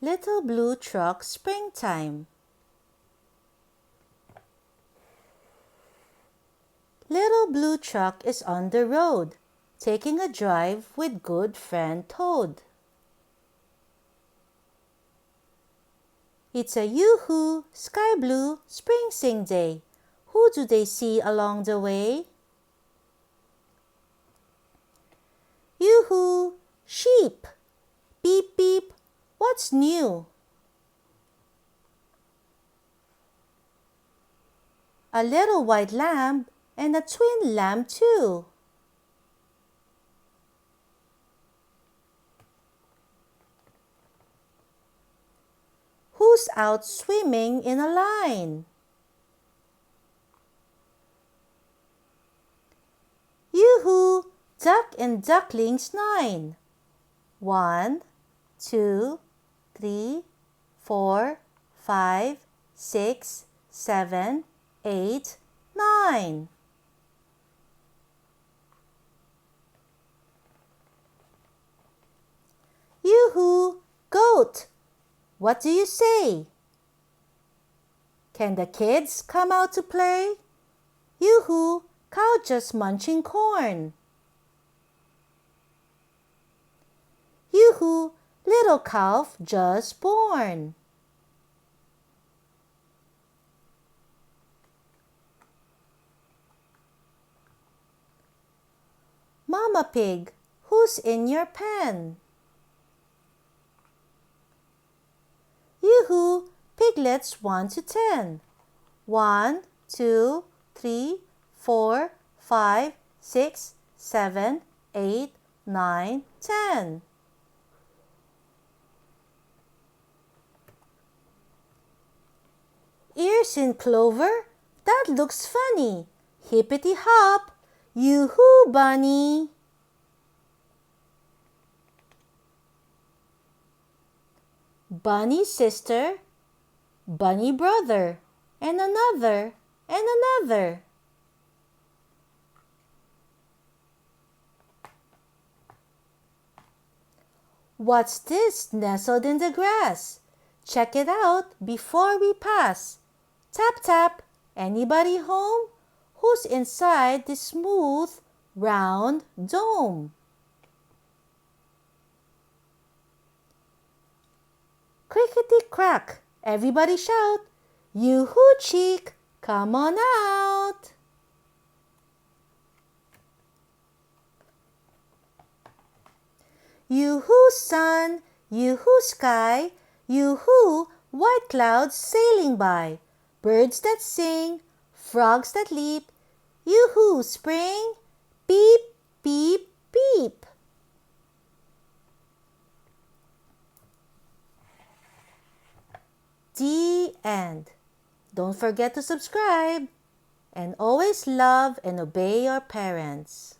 Little blue truck, springtime. Little blue truck is on the road, taking a drive with good friend Toad. It's a yoo-hoo, sky blue, spring sing day. Who do they see along the way? Yoo-hoo, sheep. Beep, beep, what's new? A little white lamb and a twin lamb too. Who's out swimming in a line? Yoo-hoo, duck and ducklings 9. 1, 2, 3, 4, 5, 6, 7, 8, 9. Yoo-hoo, goat! What do you say? Can the kids come out to play? Yoo-hoo, cow just munching corn. Yoo-hoo, little calf just born. Mama pig, who's in your pen? Yoo-hoo, piglets 1 to 10. 1, 2, 3, 4, 5, 6, 7, 8, 9, 10. Ears in clover? That looks funny. Hippity hop, yoo-hoo, bunny. Bunny sister, bunny brother, and another, and another. What's this nestled in the grass? Check it out before we pass. Tap, tap, anybody home? Who's inside this smooth, round dome? Crickety-crack, everybody shout, yoo-hoo cheek, come on out. Yoo-hoo sun, yoo-hoo sky, yoo-hoo white clouds sailing by, birds that sing, frogs that leap, yoo-hoo spring, beep, beep, beep. The end. Don't forget to subscribe and always love and obey your parents.